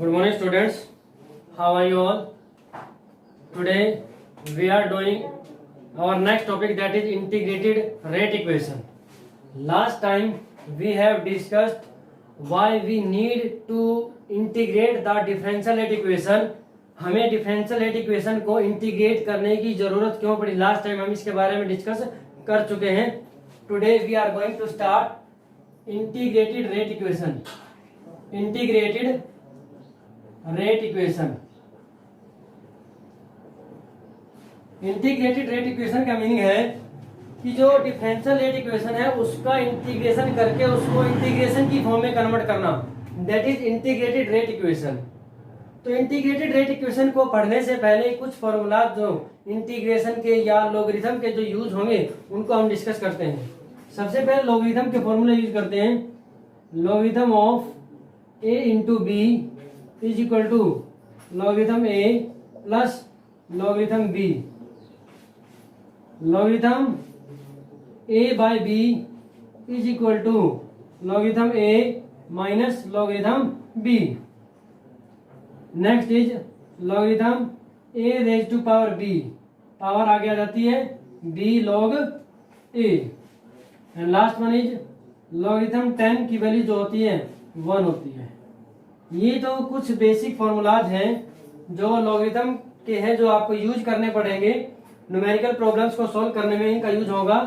Good morning, students. How are you all? Today we are doing our next topic, that is integrated rate equation. Last time we have discussed why we need to integrate the differential rate equation. हमें differential rate equation को integrate करने की जरूरत क्यों पड़ी? Last time हम इसके बारे में डिस्कस कर चुके हैं. Today we are going to start integrated rate equation. Integrated rate equation. Integrated rate equation का मीनिंग है कि जो डिफरेंशियल रेट इक्वेशन है उसका इंटीग्रेशन करके उसको इंटीग्रेशन की फॉर्म में कन्वर्ट करना, that is integrated rate equation. तो इंटीग्रेटेड रेट इक्वेशन को पढ़ने से पहले कुछ फॉर्मूला जो इंटीग्रेशन के या लॉगरिथम के जो यूज होंगे उनको हम डिस्कस करते हैं. सबसे पहले लॉगरिथम के फॉर्मूले यूज करते हैं. Logarithm of a into b is equal to logarithm a plus logarithm b. Logarithm a by b is equal to logarithm a minus logarithm b. Next is logarithm a raise to power b, power आगे आ जाती है b log a. And last one is logarithm 10 की value जो होती है 1 होती है. ये तो कुछ बेसिक फॉर्मूलाज हैं जो लॉगरिथम के हैं जो आपको यूज करने पड़ेंगे न्यूमेरिकल प्रॉब्लम्स को सॉल्व करने में, इनका यूज होगा.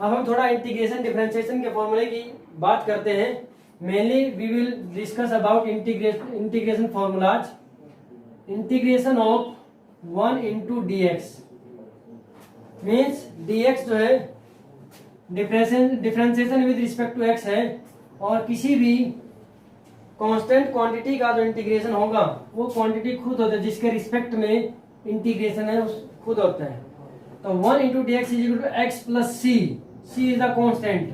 अब हम थोड़ा इंटीग्रेशन डिफरेंशिएशन के फॉर्मूले की बात करते हैं. Mainly we will discuss about integration formulas. Integration of 1 into d x means d x जो है differentiation with respect to x है, और किसी भी कांस्टेंट क्वांटिटी का जो इंटीग्रेशन होगा वो क्वांटिटी खुद होता है जिसके रिस्पेक्ट में इंटीग्रेशन है उस खुद होता है. तो 1 into d x is equal to x plus c. C is the constant,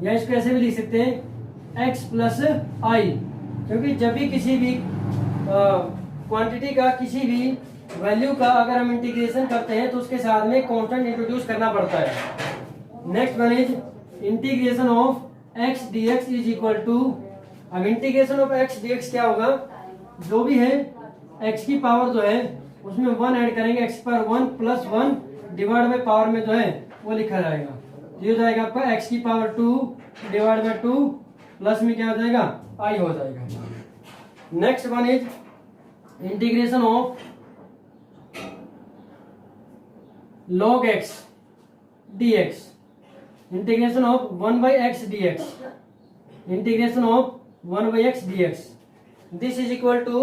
या इसको ऐसे भी लिख सकते हैं एक्स प्लस आई, क्योंकि जब भी किसी भी क्वांटिटी का किसी भी वैल्यू का अगर हम इंटीग्रेशन करते हैं तो उसके साथ में कांस्टेंट इंट्रोड्यूस करना पड़ता है. Next one is integration of x d x is equal to. अब integration of x d x क्या होगा, जो भी है एक्स की पावर जो है उसमें 1 ऐड करेंगे, एक्स पर 1 प्लस 1 डिवाइड बाय पावर में जो है वो लिखा जाएगा. ये हो जाएगा आपका एक्स की पावर 2 डिवाइड बाय 2 प्लस में क्या हो जाएगा आई हो जाएगा. Next one is integration of log x dx. Integration of 1 by x dx. Integration of 1 by x dx. This is equal to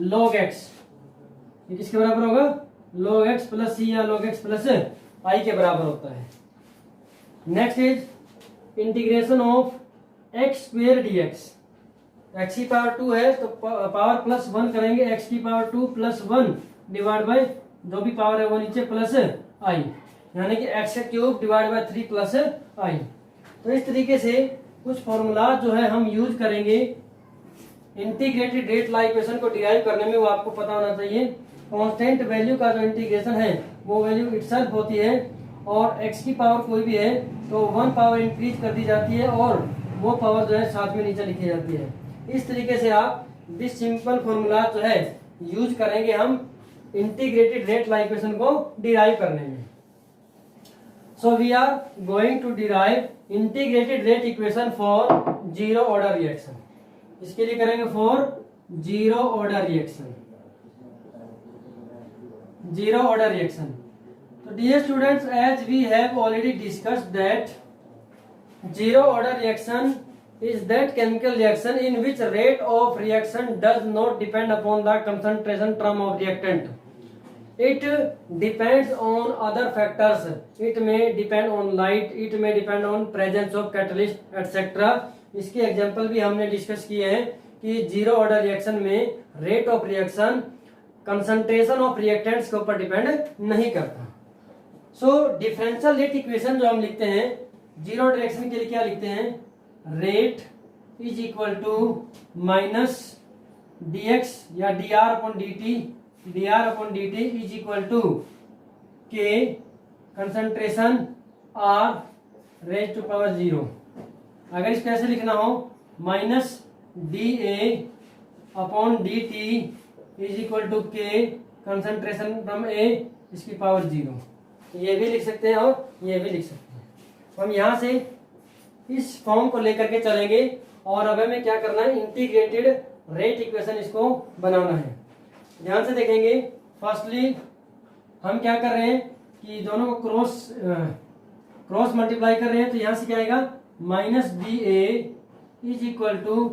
log x. ये किसके बराबर होगा, log x प्लस सी या log x प्लस आई के बराबर होता है. Next is integration of x square dx. x की पावर 2 है तो पावर प्लस 1 करेंगे, x की पावर 2 प्लस 1 डिवाइड बाय जो भी पावर है वो नीचे प्लस आई, यानी कि x cube divide by 3 plus I. तो इस तरीके से कुछ फॉर्मूला जो है हम यूज करेंगे इंटीग्रेटेड रेट ला इक्वेशन को डिराइव करने में. वो आपको पता होना चाहिए कांस्टेंट वैल्यू का जो इंटीग्रेशन है वो वैल्यू इटसेल्फ होती है, और एक्स की पावर कोई भी है तो 1 पावर इंक्रीज कर दी जाती है और वो पावर जो है साथ में नीचे लिखी जाती है. इस तरीके से आप दिस सिंपल फॉर्मूला जो है यूज करेंगे हम इंटीग्रेटेड रेट ला इक्वेशन को डिराइव करने में. So we are going to derive integrated rate equation for zero order reaction. इसके लिए करेंगे for zero order reaction. Zero order reaction. तो dear students, as we have already discussed that zero order reaction is that chemical reaction in which rate of reaction does not depend upon the concentration term of reactant. It depends on other factors. It may depend on light, it may depend on presence of catalyst, etc. इसके example भी हमने discuss किए हैं कि zero order reaction में rate of reaction concentration of reactants के ऊपर depend नहीं करता. सो डिफरेंशियल रेट इक्वेशन जो हम लिखते हैं जीरो ऑर्डर रिएक्शन के लिए क्या लिखते हैं, rate is equal to minus D X या D R upon D T is equal to K concentration R raise to power 0. अगर इसको ऐसे लिखना हो minus D A upon D T is equal to K concentration from A इसकी power 0। ये भी लिख सकते हैं और ये भी लिख सकते हैं। हम यहाँ से इस फॉर्म को लेकर के चलेंगे और अब हमें क्या करना है, इंटीग्रेटेड रेट इक्वेशन इसको बनाना है। ध्यान से देखेंगे, फर्स्टली हम क्या कर रहे हैं कि दोनों को क्रॉस मल्टीप्लाई कर रहे हैं, तो यहाँ से क्या आएगा minus D a is equal to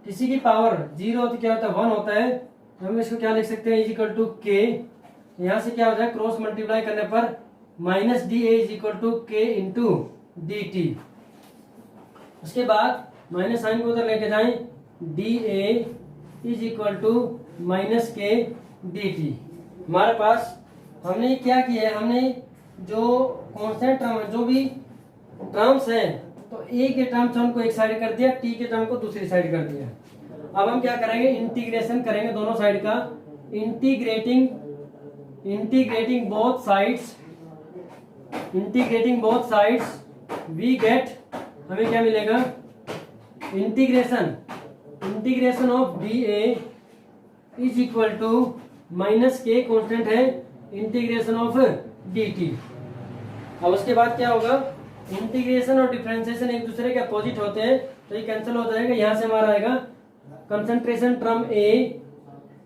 किसी की पावर 0 होती क्या होता है 1 होता है, तो हम इसको क्या लिख सकते हैं इज इक्वल टू के। यहाँ से क्या हो जाए क्रॉस मल्टीप्लाई करने पर minus D a is equal to k into d t. उसके बाद माइनस साइन को उधर लेके जाएं, d a is equal to minus k d t. हमारे पास हमने क्या किया है, हमने जो कॉन्स्टेंट टर्म है, जो भी टर्म्स हैं, तो ए के टर्म्स उनको एक साइड कर दिया, टी के टर्म को दूसरी साइड कर दिया। अब हम क्या करेंगे, इंटीग्रेशन करेंगे दोनों साइड का, integrating both sides we get, हमें क्या मिलेगा, integration of d a is equal to minus k constant है इंटीग्रेशन ऑफ डी टी। अब उसके बाद क्या होगा, इंटीग्रेशन और डिफरेंशिएशन एक दूसरे के अपोजिट होते हैं, तो ये कैंसिल हो जाएगा। यहाँ से हमारा आएगा concentration term a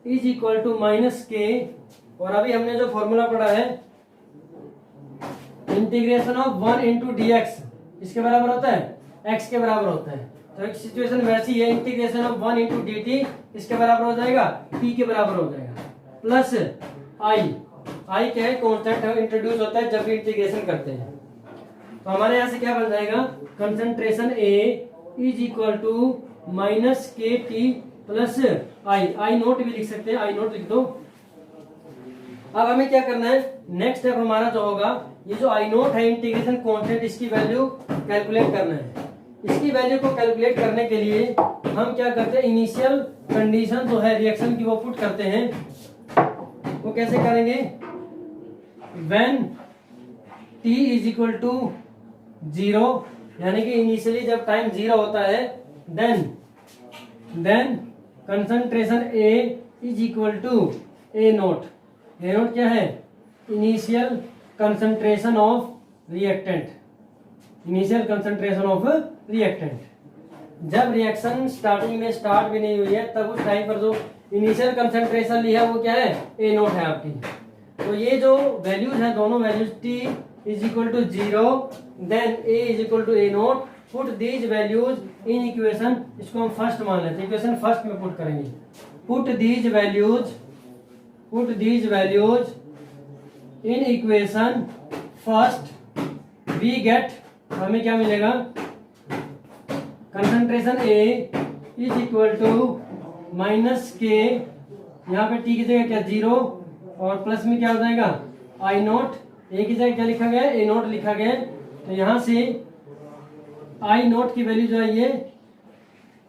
is equal to minus k, और अभी हमने जो फॉर्मूला पढ़ा है integration of 1 into d x इसके बराबर होता है x के बराबर होता है। तो एक सिचुएशन वैसी है, integration of 1 into d T इसके बराबर हो जाएगा t के बराबर हो जाएगा, प्लस आई क्या है कॉन्स्टेंट इंट्रोड्यूस होता है जब भी इंटीग्रेशन करते हैं। तो हमारे यहाँ से क्या बन जाएगा, concentration A is equal to minus के टी प्लस आई नोट भी लिख सकते हैं, आई नोट लिख दो। अब हमें क्या करना है, नेक्स्ट स्टेप हमारा जो होगा, ये जो आई नोट है इंटीग्रेशन कांस्टेंट, इसकी वैल्यू कैलकुलेट करना है। इसकी वैल्यू को कैलकुलेट करने के लिए हम क्या करते हैं, इनिशियल कंडीशन जो है रिएक्शन की वो पुट करते हैं। वो कैसे करेंगे, when t is equal to 0, यानी कि इनिशियली जब टाइम 0 होता है, then concentration A is equal to A naught क्या है, इनिशियल कंसंट्रेशन ऑफ रिएक्टेंट, जब रिएक्शन स्टार्टिंग में स्टार्ट भी नहीं हुई है तब उस टाइम पर जो इनिशियल कंसंट्रेशन लिया वो क्या है, ए नोट है आपकी। तो ये जो वैल्यूज हैं, दोनों values t is equal to 0 then a is equal to A naught, put these values in equation, इसको हम फर्स्ट मान लेते हैं, इक्वेशन फर्स्ट में पुट करेंगे। Put these values in equation first, we get, हमें क्या मिलेगा, concentration A is equal to minus k, यहाँ पे t की जगह क्या 0 और प्लस में क्या हो जाएगा आई नोट, ए की जगह क्या लिखा गया, ए नोट लिखा गया। तो यहाँ से आई नोट की वैल्यू जो है ये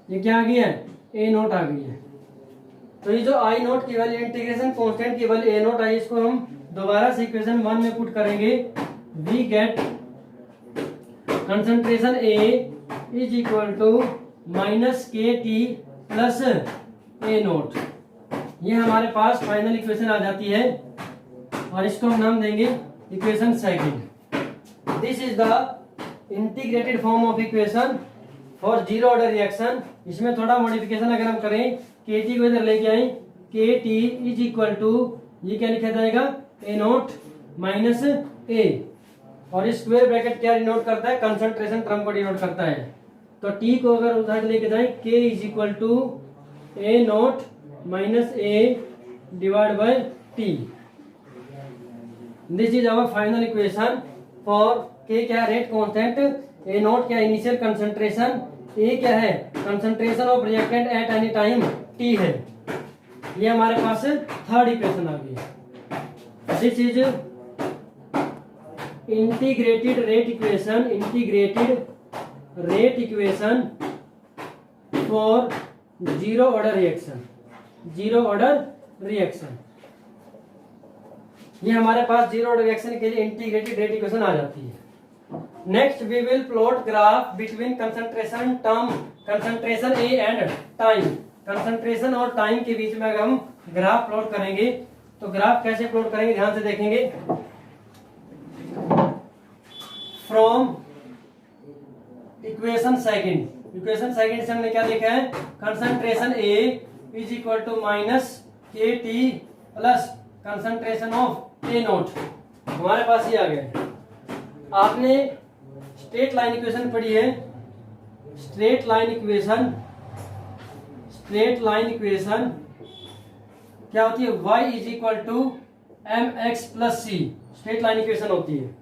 क्या आ गई है, ए नोट आ गई है। तो ये जो आई नोट की वैल्यू इंटीग्रेशन कांस्टेंट की वैल्यू ए नोट आई, इसको हम दोबारा से इक्वेशन 1 में पुट करेंगे। We get concentration A is equal to minus के टी प्लस ए नोट, ये हमारे पास फाइनल इक्वेशन आ जाती है और इसको हम नाम देंगे equation second. This is the integrated form of equation for zero order reaction. इसमें थोड़ा मॉडिफिकेशन अगर हम करें, के टी को इधर लेके आए, के टी इज इक्वल टू, ये क्या लिखा जाएगा, ए नोट माइनस ए, और इस स्क्वायर ब्रैकेट क्या डिनोट करता है, कंसंट्रेशन टर्म को डिनोट करता है। तो टी को अगर उधर लेके जाए, K is equal to A naught minus A divide by T. This is our final equation for K क्या रेट कांस्टेंट, ए नोट क्या इनिशियल कंसंट्रेशन, ए क्या है concentration of reactant at any time T है। ये हमारे पास third equation आ गई। This is integrated rate equation for zero order reaction. ये हमारे पास जीरो ऑर्डर रिएक्शन के लिए इंटीग्रेटेड रेट इक्वेशन आ जाती है। Next we will plot graph between concentration A and time. Concentration और टाइम के बीच में अगर हम ग्राफ प्लॉट करेंगे तो ग्राफ कैसे प्लॉट करेंगे ध्यान से देखेंगे। फ्रॉम इक्वेशन सेकंड से हमने क्या लिखा है, concentration A is equal to minus के T plus concentration of A naught. हमारे पास ये आ गया है। आपने स्ट्रेट लाइन इक्वेशन पढ़ी है, स्ट्रेट लाइन इक्वेशन क्या होती है, y is equal to M X plus C, straight line equation होती है।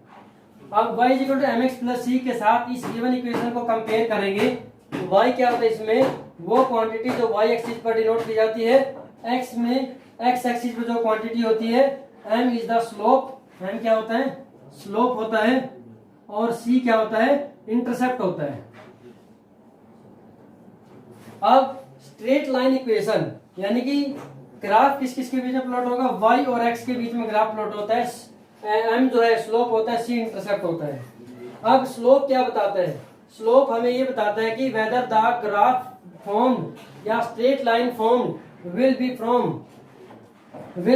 अब y is equal to M X plus C के साथ इस गिवन इक्वेशन को कंपेयर करेंगे तो y क्या होता है, इसमें वो क्वांटिटी जो y एक्सिस पर डिनोट की जाती है, x में x एक्सिस पर जो क्वांटिटी होती है m is the slope, m क्या होता है, स्लोप होता है, और c क्या होता है, इंटरसेप्ट होता है। अब स्ट्रेट लाइन इक्वेशन यानी कि ग्राफ किस किस के बीच में प्लॉट होगा, y और x के बीच में ग्राफ प्लॉट होता है, m जो है स्लोप होता है, c इंटरसेप्ट होता है। अब स्लोप क्या बताता है, स्लोप हमें ये बताता है कि वेदर द ग्राफ फॉर्म्ड या straight line formed will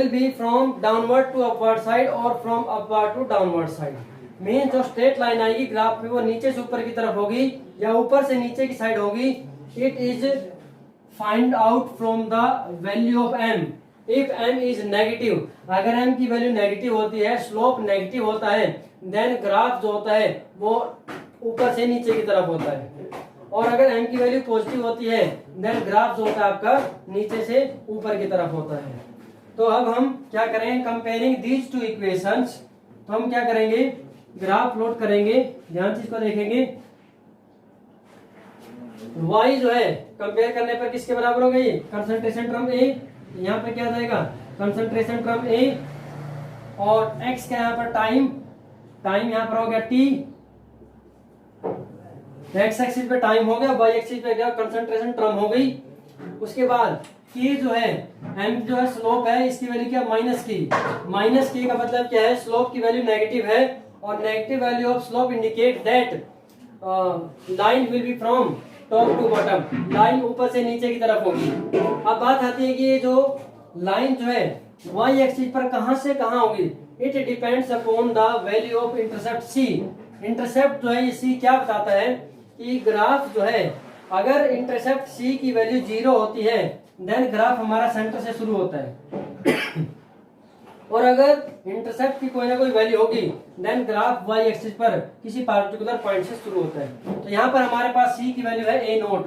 be from downward to upward side और from upward to downward side. Main जो स्ट्रेट लाइन आएगी ग्राफ में वो नीचे से ऊपर की तरफ होगी या ऊपर से नीचे की साइड होगी। It is find out from the value of m if m is negative. अगर m की वैल्यू नेगेटिव होती है, स्लोप नेगेटिव होता है, देन ग्राफ जो होता है वो ऊपर से नीचे की तरफ होता है। और अगर m की वैल्यू पॉजिटिव होती है देन ग्राफ जो होता है आपका नीचे से ऊपर की तरफ होता है। तो अब हम क्या करेंगे, कंपेयरिंग दीज टू इक्वेशंस, तो हम क्या करेंगे, ग्राफ प्लॉट करेंगे, ध्यान से इसको देखेंगे। y जो है कंपेयर करने पर किसके बराबर हो गई, कंसंट्रेशन टर्म a, यहाँ पे क्या जाएगा कंसंट्रेशन टर्म a, और x का यहाँ पर टाइम यहाँ पर हो गया t, x एक्सिस पे टाइम हो गया, y एक्सिस पे क्या कंसंट्रेशन टर्म हो गई। उसके बाद k जो है, m जो है स्लोप है, इसकी वैल्यू क्या माइनस k का मतलब क्या है, स्लोप की वैल्यू नेगेटिव है और negative value of slope indicate that line will be from top to bottom, line ऊपर से नीचे की तरफ होगी। अब बात आती है कि ये जो लाइन जो है y एक्सिस पर कहां से कहां होगी, it depends upon the value of intercept c। Intercept जो है ये c क्या बताता है कि ग्राफ जो है अगर इंटरसेप्ट c की वैल्यू 0 होती है देन ग्राफ हमारा सेंटर से शुरू होता है और अगर इंटरसेप्ट की कोई ना कोई वैल्यू होगी देन ग्राफ y एक्सिस पर किसी पार्टिकुलर पॉइंट से शुरू होता है। तो यहाँ पर हमारे पास c की वैल्यू है a नोट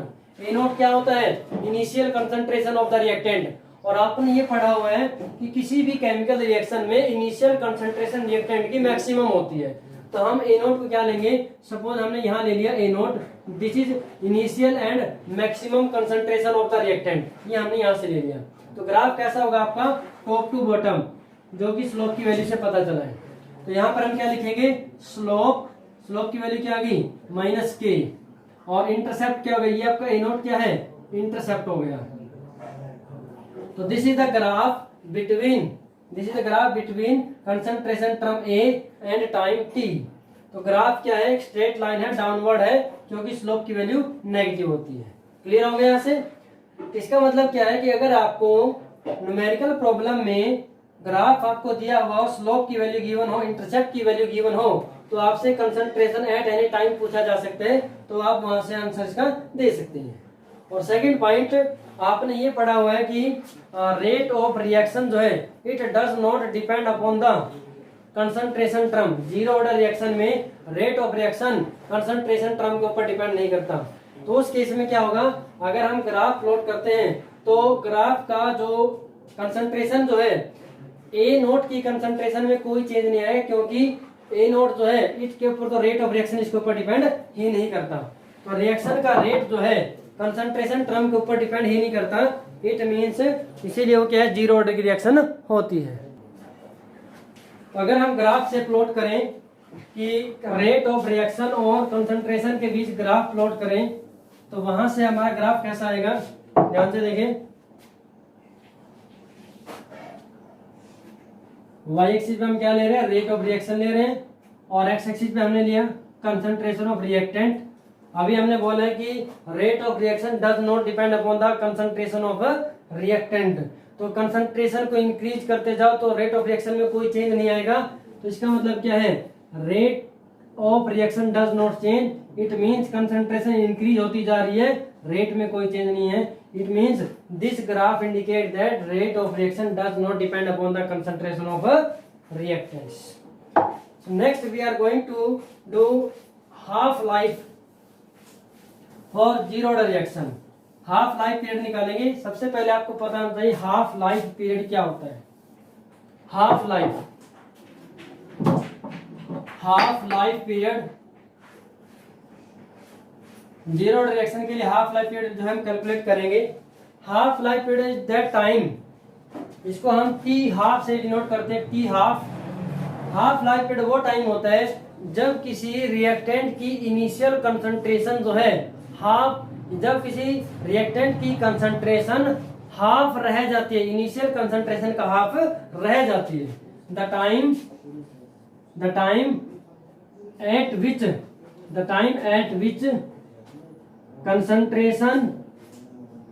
क्या होता है, initial concentration of the reactant. और आपने ये पढ़ा हुआ है कि किसी भी केमिकल रिएक्शन में इनिशियल कंसंट्रेशन रिएक्टेंट की मैक्सिमम होती है। तो हम a नोट को क्या लेंगे, सपोज हमने यहाँ ले लिया a note, this is initial and maximum concentration of the reactant, ये हमने यहाँ से ले लिया। तो ग्राफ कैसा होगा आपका, टॉप टू बॉटम, जो कि स्लोप की वैल्यू से पता चला है। तो यहाँ पर हम क्या लिखेंगे, स्लोप की वैल्यू क्या आ गई माइनस के, और इंटरसेप्ट क्या हो गया, ये आपका ए नोट क्या है, इंटरसेप्ट हो गया। तो this is the graph between concentration term A and time T. तो ग्राफ क्या है, एक स्ट्रेट लाइन है, डाउनवर्ड है, क्योंकि स्लोप की वैल्यू नेगेटिव होती है। क्लियर हो गया यहाँ से। इसका मतलब क्या है कि अगर आपको न्यूमेरिकल प्रॉब्लम में ग्राफ आपको दिया हुआ हो, स्लोप की वैल्यू गिवन हो, इंटरसेप्ट की वैल्यू गिवन हो, तो आपसे कंसंट्रेशन एट एनी टाइम पूछा जा सकता है, तो आप वहां से आंसर इसका दे सकते हैं। और सेकंड पॉइंट आपने ये पढ़ा हुआ है कि रेट ऑफ रिएक्शन जो है it does not depend upon the concentration term. Zero order reaction में rate of reaction concentration term के ऊपर डिपेंड नहीं करता। तो उस केस में क्या होगा, अगर हम ग्राफ प्लॉट करते हैं तो ग्राफ का जो कंसंट्रेशन जो है, ए नोट की कंसंट्रेशन में कोई चेंज नहीं आएगा, क्योंकि ए नोट जो है इसके ऊपर तो रेट ऑफ रिएक्शन इसके ऊपर डिपेंड ही नहीं करता। तो रिएक्शन का रेट जो है कंसंट्रेशन टर्म के ऊपर डिपेंड ही नहीं करता। इट मींस इसीलिए वो क्या है, जीरो ऑर्डर की रिएक्शन होती है। अगर हम ग्राफ से प्लॉट करें कि रेट ऑफ रिएक्शन और कंसंट्रेशन के बीच ग्राफ प्लॉट करें तो वहां से हमारा ग्राफ कैसा आएगा, ध्यान से देखें। y एक्सिस पे हम क्या ले रहे हैं, रेट ऑफ रिएक्शन ले रहे हैं, और x एक्सिस पे हमने लिया कंसंट्रेशन ऑफ रिएक्टेंट। अभी हमने बोला है कि rate of reaction does not depend upon the concentration of reactant. तो कंसंट्रेशन को इंक्रीज करते जाओ तो रेट ऑफ रिएक्शन में कोई चेंज नहीं आएगा। तो इसका मतलब क्या है, rate of reaction does not change, it means concentration increase होती जा रही है, रेट में कोई चेंज नहीं है। It means this graph indicate that rate of reaction does not depend upon the concentration of reactants. So next we are going to do half life for zero order reaction. Half life period निकालेंगे। सबसे पहले आपको पता होना चाहिए half life period क्या होता है। Half life period zero order reaction के लिए हाफ लाइफ पीरियड जो हम कैलकुलेट करेंगे, half life period is that time, इसको हम टी हाफ से डिनोट करते हैं। T half, half life period वो टाइम होता है जब किसी रिएक्टेंट की इनिशियल कंसंट्रेशन जो है हाफ, जब किसी रिएक्टेंट की कंसंट्रेशन हाफ रह जाती है, इनिशियल कंसंट्रेशन का हाफ रह जाती है। The time eight which concentration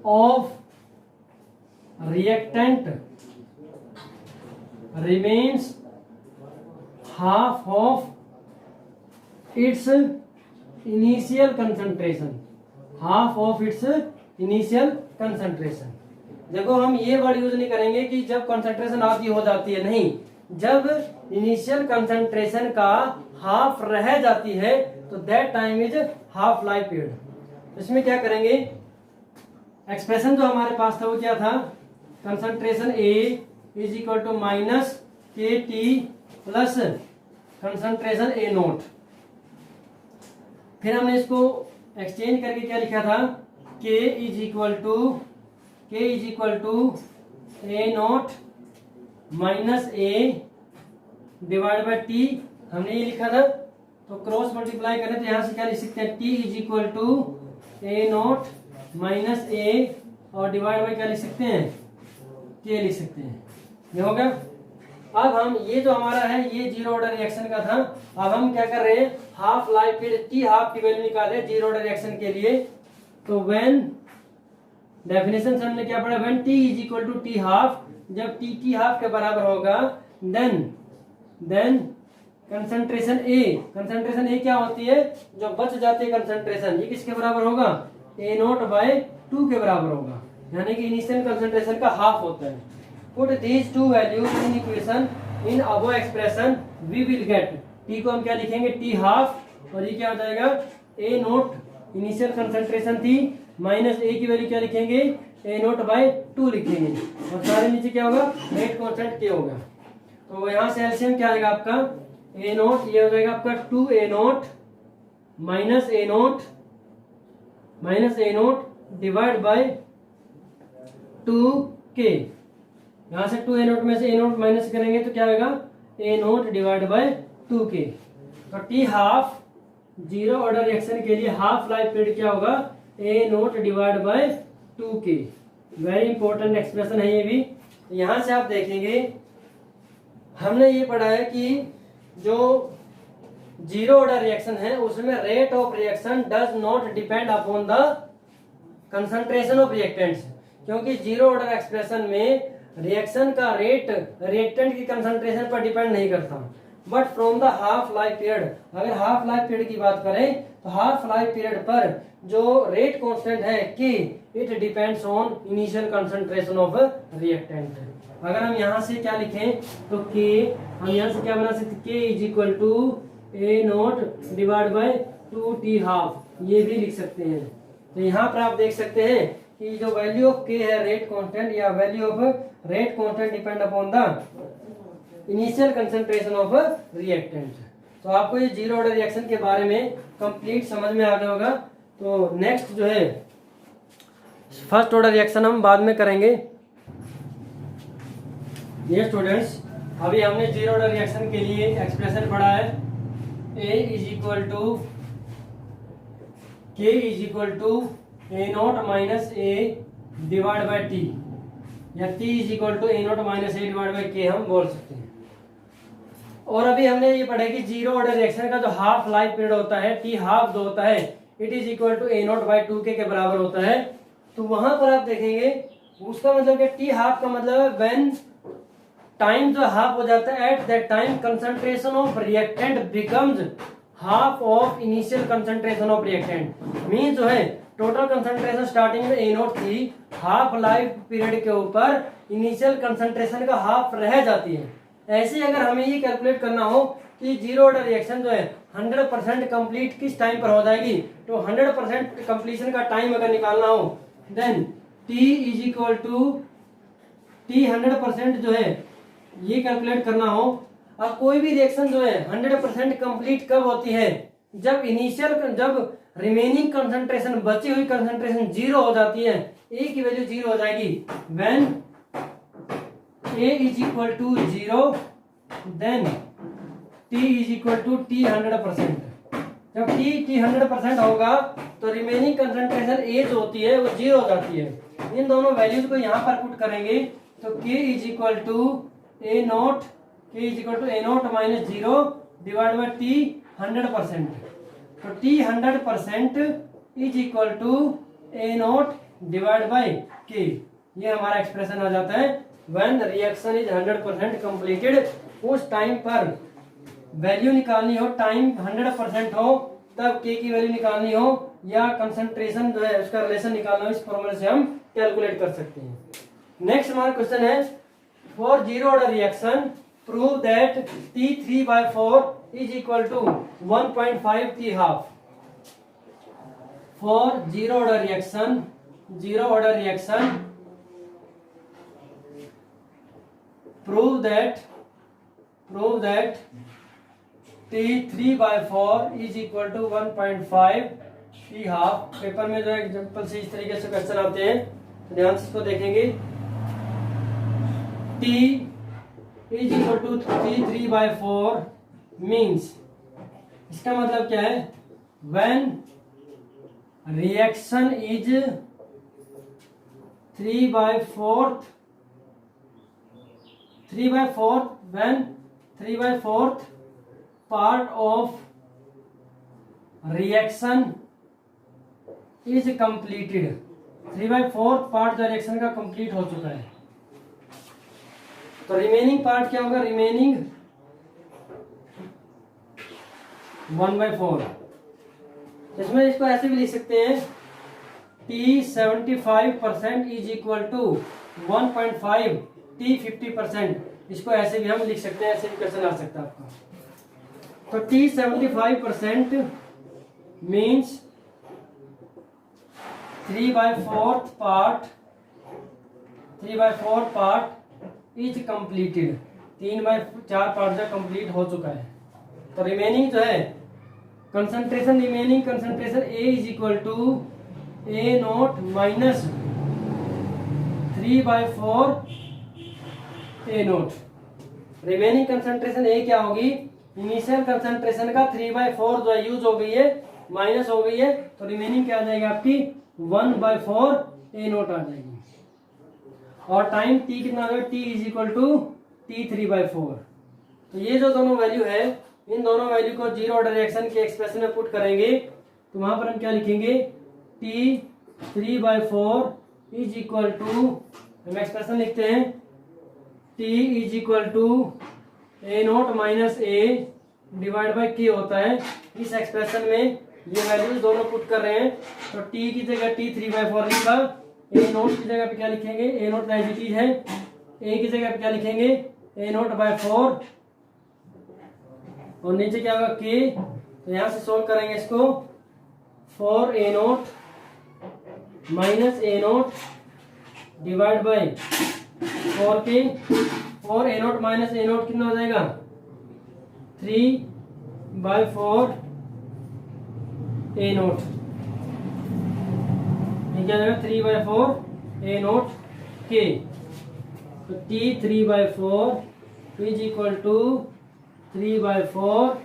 of reactant remains half of its initial concentration, half of its initial concentration. देखो हम ये वर्ड यूज नहीं करेंगे कि जब कंसंट्रेशन आधी हो जाती है, नहीं, जब इनिशियल कंसंट्रेशन का हाफ रह जाती है तो that time is half life period. इसमें क्या करेंगे, एक्सप्रेशन जो हमारे पास था वो क्या था, concentration A is equal to minus के T plus concentration A naught. फिर हमने इसको एक्सचेंज करके क्या लिखा था, K is equal to A naught minus A divide by T, हमने ये लिखा था। तो क्रॉस मल्टीप्लाई करें तो यहां से क्या लिख सकते हैं, T is equal to A naught minus A और डिवाइड बाई क्या लिख सकते हैं, K लिख सकते हैं। ये हो गया। अब हम ये जो हमारा है ये जीरो ऑर्डर रिएक्शन का था। अब हम क्या कर रहे हैं, half life period T half की वैल्यू निकाले जीरो ऑर्डर रिएक्शन के लिए। तो व्हेन डेफिनेशन से हमने क्या पढ़ा, when T is equal to T half, जब टी टी हाफ के बराबर होगा देन कंसंट्रेशन ए क्या होती है, जो बच जाती है कंसंट्रेशन, ये किसके बराबर होगा, ए नोट बाय 2 के बराबर होगा, यानी कि इनिशियल कंसंट्रेशन का हाफ होता है। Put these two values in equation in above expression we will get, t को हम क्या लिखेंगे, t हाफ, और ये क्या हो जाएगा, a नोट इनिशियल कंसंट्रेशन थी माइनस a की वैल्यू क्या लिखेंगे, a नोट बाय 2 लिखेंगे, और सारे नीचे क्या होगा, रेट कांस्टेंट k होगा। तो यहाँ से एलसीएम क्या आएगा आपका, a नोट, ये हो जाएगा आपका 2a note minus a note divide by 2k। यहां से 2a नोट में से a नोट माइनस करेंगे तो क्या होगा, a note divide by 2k। तो T half zero order reaction के लिए हाफ लाइफ पीरियड क्या होगा, a note divide by 2k। Very important expression है ये भी। यहां से आप देखेंगे हमने ये पढ़ा है कि जो जीरो ऑर्डर रिएक्शन है उसमें rate of reaction does not depend upon the concentration of reactants, क्योंकि जीरो ऑर्डर एक्सप्रेशन में रिएक्शन का रेट रिएक्टेंट की कंसंट्रेशन पर डिपेंड नहीं करता। But from the half life period, अगर हाफ लाइफ पीरियड की बात करें तो हाफ लाइफ पीरियड पर जो रेट कांस्टेंट है K, it depends on initial concentration of reactant. अगर हम यहाँ से क्या लिखें तो K, हम यहाँ से क्या बना सकते, K is equal to A naught divide by 2t half, ये भी लिख सकते हैं। तो यहाँ पर आप देख सकते हैं कि जो वैल्यू ऑफ K है रेट कांस्टेंट, या value of rate constant depend upon the initial concentration of reactant. तो आपको ये जीरो ऑर्डर रिएक्शन के बारे में कंप्लीट समझ में आ गया होगा। तो नेक्स्ट जो है फर्स्ट ऑर्डर रिएक्शन हम बाद में करेंगे। ये स्टूडेंट्स, अभी हमने जीरो ऑर्डर रिएक्शन के लिए एक्सप्रेशन पढ़ा है, A is equal to K is equal to A naught minus A divide by T, या T is equal to A naught minus A divide by K हम बोल सकते हैं। और अभी हमने ये पढ़ा कि जीरो ऑर्डर रिएक्शन का जो हाफ लाइफ पीरियड होता है, टी हाफ जो होता है, it is equal to A naught by 2k के बराबर होता है। तो वहां पर आप देखेंगे उसका मतलब क्या, टी हाफ का मतलब है व्हेन टाइम जो हाफ हो जाता है at that time concentration of reactant becomes half of initial concentration of reactant. Mean जो है टोटल कंसंट्रेशन स्टार्टिंग में ए नॉट थी, हाफ लाइफ पीरियड के ऊपर इनिशियल कंसंट्रेशन का हाफ रह जाती है। ऐसे अगर हमें ये कैलकुलेट करना हो कि जीरो ऑर्डर रिएक्शन जो है 100% कंप्लीट किस टाइम पर हो जाएगी, तो 100% कंप्लीशन का टाइम अगर निकालना हो then T is equal to T 100% जो है ये कैलकुलेट करना हो। अब कोई भी रिएक्शन जो है 100% कंप्लीट कब होती है, जब जब रिमेनिंग कंसंट्रेशन बची हुई कंसंट्रेशन जीरो हो जाती है, ए की वैल्यू जीरो हो जाएगी। When A is equal to zero then T is equal to T 100%। जब टी 100% होगा तो रिमेनिंग कंसंट्रेशन ए जो होती है वो जीरो हो जाती है। इन दोनों वैल्यूज को यहाँ पर पुट करेंगे तो k is equal to A naught minus zero divide by T 100%। तो T 100% is equal to A naught divide by K. ये हमारा एक्सप्रेशन आ जाता है व्हेन रिएक्शन इज 100% कंप्लीटेड। उस टाइम पर वैल्यू निकालनी हो, टाइम 100% हो तब के की वैल्यू निकालनी हो या कंसंट्रेशन जो है उसका रिलेशन निकालना हो, इस फॉर्मूले से हम कैलकुलेट कर सकते हैं। नेक्स्ट हमारा क्वेश्चन है for zero order reaction prove that T3/4 is equal to 1.5 T half. For zero order reaction prove that T3/4 is equal to 1.5 T half. Paper में जो एग्जांपल से इस तरीके से क्वेश्चन आते हैं, ध्यान से इसको देखेंगे। T is equal to T3/4 means इसका मतलब क्या है, when reaction is 3/4 when 3/4 part of reaction is completed। 3/4 part जो रिएक्शन का कंप्लीट हो चुका है तो रिमेनिंग पार्ट क्या होगा, रिमेनिंग 1/4। इसमें इसको ऐसे भी लिख सकते हैं T 75% is equal to 1.5 T 50%। इसको ऐसे भी हम लिख सकते हैं, ऐसे भी क्वेश्चन आ सकता है आपका। तो T 75% means 3/4 part is completed. 3/4 part जो कंप्लीट हो चुका है तो रिमेनिंग जो है remaining concentration A is equal to A naught minus 3/4 A naught. Remaining concentration A क्या होगी, इनिशियल कंसंट्रेशन का 3/4 जो यूज हो गई है माइनस हो गई है तो रिमेनिंग क्या आ जाएगी आपकी 1/4 ए नॉट आ जाएगी। और टाइम t कितना होगा, t is equal to T3/4। तो ये जो दोनों वैल्यू है इन दोनों वैल्यू को जीरो ऑर्डर रिएक्शन के एक्सप्रेशन में पुट करेंगे तो वहां पर हम क्या लिखेंगे, T3/4 इज इक्वल टू, हम एक्सप्रेशन लिखते हैं T is equal to A naught minus A divide by K होता है। इस एक्सप्रेशन में ये वैल्यूज दोनों पुट कर रहे हैं तो T की जगह T3/4 लिखा, ए नोट की जगह पे क्या लिखेंगे, ए नोट एज इट इज है, ए की जगह पे क्या लिखेंगे ए नोट बाय 4 और नीचे क्या होगा के। तो यहाँ से सोल्व करेंगे इसको 4 A naught minus A naught divide by 4k। 4 A naught minus A naught कितना हो जाएगा 3/4 ए नोट। क्या जाएगा 3/4 ए नोट के। तो T3/4 is equal to 3/4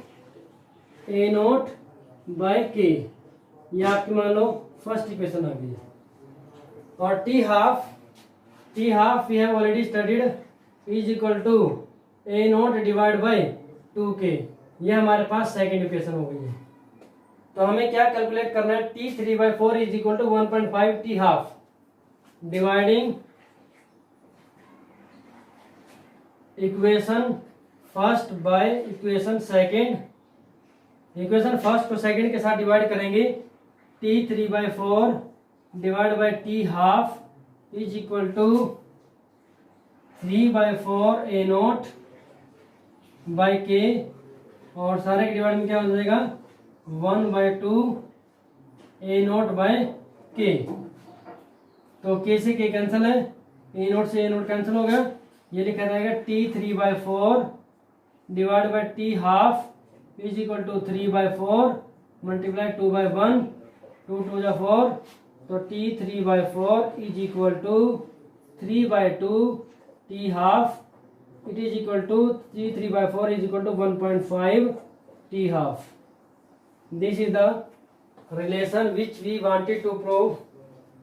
A naught by K. ये आपकी मान लो फर्स्ट इक्वेशन आ गई। और T half we have already studied is equal to A naught divide by 2k। ये हमारे पास सेकंड इक्वेशन हो गई है। तो हमें क्या कैलकुलेट करना है, T3/4 is equal to 1.5 T half dividing equation first by equation second. Equation first को सेकेंड के साथ डिवाइड करेंगे, T3/4 divide by T half is equal to 3/4 A0 by K, और सारे के डिवाइड में क्या हो जाएगा 1/2 A0 बाय के। तो के से के कैंसिल है, A0 से A0 कैंसिल हो गया, ये लिखा जाएगा T3/4 divide by T half is equal to 3/4 multiply 2/1, 2 2 जा 4, तो T3/4 इज इक्वल टू 3/2 T half, it is equal to T3/4 is equal to 1.5 T half. This is the relation which we wanted to prove.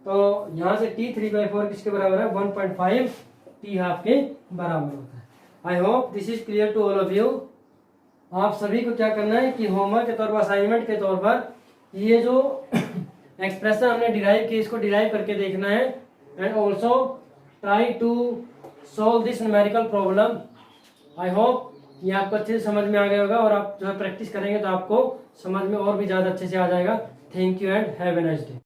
तो यहाँ से T3/4 किसके बराबर है, 1.5 T half के बराबर होता है। I hope this is clear to all of you. आप सभी को क्या करना है कि होमवर्क के तौर पर, असाइनमेंट के तौर पर ये जो एक्सप्रेशन हमने डिराइव की इसको डिराइव करके देखना है, and also try to solve this numerical problem. I hope ये आपको अच्छे से समझ में आ गया होगा, और आप जो है प्रैक्टिस करेंगे तो आपको समझ में और भी ज़्यादा अच्छे से आ जाएगा। Thank you and have a nice day.